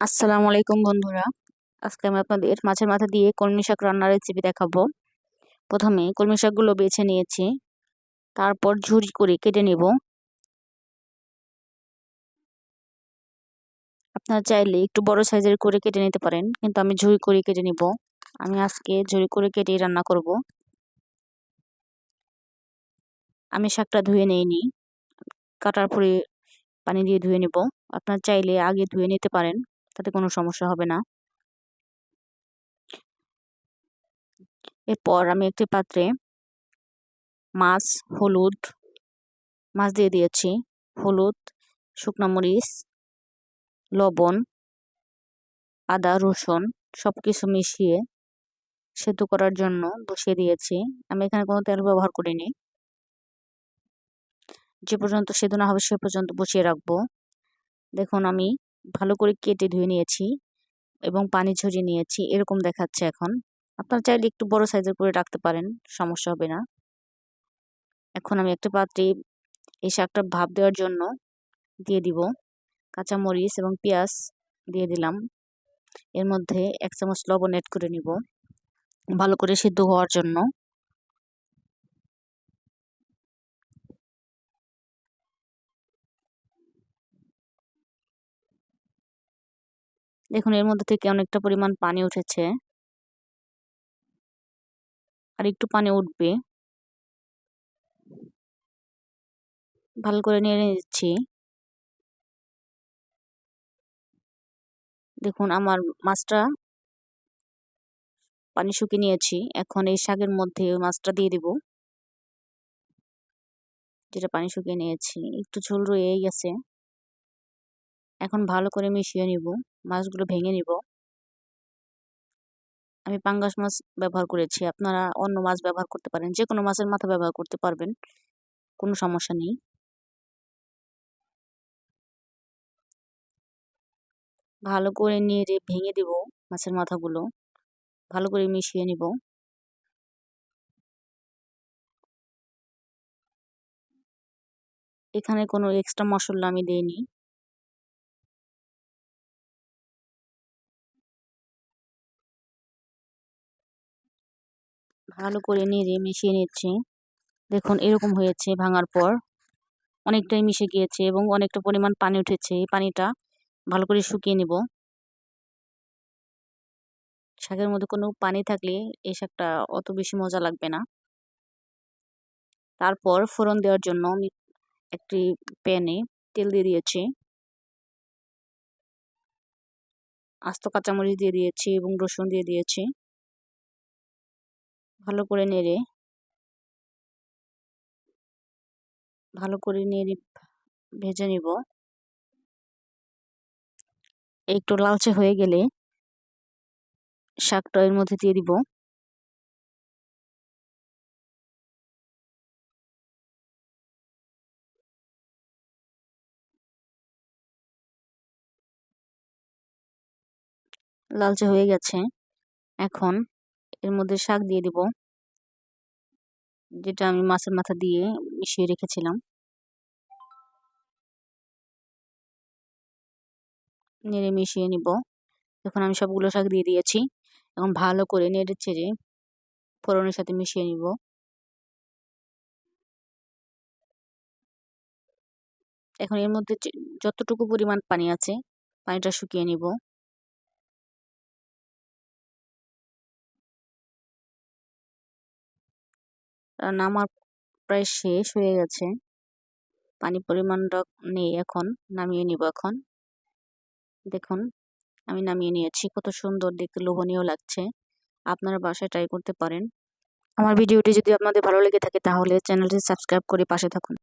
আসসালামু আলাইকুম বন্ধুরা। আজকে আমি আপনাদের মাছের মাথা দিয়ে কলমি শাক রান্নার রেসিপি দেখাবো। প্রথমে কলমি শাকগুলো বেছে নিয়েছি, তারপর ঝুরি করে কেটে নেব। আপনারা চাইলে একটু বড় সাইজের করে কেটে নিতে পারেন, কিন্তু আমি ঝুরি করে কেটে নেব। আমি আজকে ঝুরি করে কেটে রান্না করব। আমি শাকটা ধুয়ে নিইনি, কাটার পরে পানি দিয়ে ধুয়ে নেব। আপনারা চাইলে আগে ধুয়ে নিতে পারেন, তাতে কোনো সমস্যা হবে না। এরপর আমি একটি পাত্রে মাছ দিয়ে দিয়েছি, হলুদ, শুকনো মরিচ, লবণ, আদা, রসুন সবকিছু মিশিয়ে সেদ্ধ করার জন্য বসিয়ে দিয়েছি। আমি এখানে কোনো তেল ব্যবহার করিনি। যে পর্যন্ত সেদ্ধ না হবে সে পর্যন্ত বসিয়ে রাখবো। দেখুন আমি ভালো করে কেটে ধুয়ে নিয়েছি এবং পানি ঝরিয়ে নিয়েছি, এরকম দেখাচ্ছে এখন। আপনারা চাইলে একটু বড় সাইজের করে রাখতে পারেন, সমস্যা হবে না। এখন আমি একটা পাত্রে এই শাকটা ভাপ দেওয়ার জন্য দিয়ে দিব। কাঁচামরিচ এবং পেঁয়াজ দিয়ে দিলাম। এর মধ্যে 1 চামচ লবণ অ্যাড করে নিব ভালো করে সিদ্ধ হওয়ার জন্য। দেখুন এর মধ্যে থেকে অনেকটা পরিমাণ পানি উঠেছে, আর একটু পানি উঠবে। ভালো করে নেড়ে নিচ্ছি। দেখুন আমার মাছটা পানি শুকিয়ে নিয়েছি। এখন এই শাকের মধ্যে ওই মাছটা দিয়ে দিব, যেটা পানি শুকিয়ে নিয়েছি। একটু ঝোল রয়েই গেছে। এখন ভালো করে মিশিয়ে নিব, মাছগুলো ভেঙে নিব। আমি পাঙ্গাস মাছ ব্যবহার করেছি, আপনারা অন্য মাছ ব্যবহার করতে পারেন, যে কোনো মাছের মাথা ব্যবহার করতে পারবেন, কোনো সমস্যা নেই। ভালো করে নেড়ে ভেঙে দিব মাছের মাথাগুলো, ভালো করে মিশিয়ে নিব। এখানে কোনো এক্সট্রা মশলা আমি দেইনি। ভালো করে নেড়ে মিশিয়ে নিচ্ছি। দেখুন এরকম হয়েছে, ভাঙার পর অনেকটাই মিশে গিয়েছে এবং অনেকটা পরিমাণ পানি উঠেছে। এই পানিটা ভালো করে শুকিয়ে নিব। শাকের মধ্যে কোনো পানি থাকলে এই শাকটা অত বেশি মজা লাগবে না। তারপর ফোড়ন দেওয়ার জন্য আমি একটি প্যানে তেল দিয়ে দিয়েছি, আস্ত কাঁচামরিচ দিয়ে দিয়েছি এবং রসুন দিয়ে দিয়েছি। ভালো করে নেড়ে ভেজে নিব। একটু লালচে হয়ে গেলে শাকটা এর মধ্যে দিয়ে দিব। লালচে হয়ে গেছে। এখন এর মধ্যে শাক দিয়ে দিব, যেটা আমি মাছের মাথা দিয়ে মিশিয়ে রেখেছিলাম। নেড়ে মিশিয়ে নিব। এখন আমি সবগুলো শাক দিয়ে দিয়েছি। এখন ভালো করে নেড়ে চেড়ে ফোড়নের সাথে মিশিয়ে নিব। এখন এর মধ্যে যতটুকু পরিমাণ পানি আছে পানিটা শুকিয়ে নিব। রান্না আমার প্রায় শেষ হয়ে গেছে। পানি পরিমাণটা নেই, এখন নামিয়ে নিব। এখন দেখুন আমি নামিয়ে নিয়েছি, কত সুন্দর দেখতে, লোভনীয় লাগছে। আপনারা বাসায় ট্রাই করতে পারেন। আমার ভিডিওটি যদি আপনাদের ভালো লেগে থাকে তাহলে চ্যানেলটি সাবস্ক্রাইব করে পাশে থাকুন।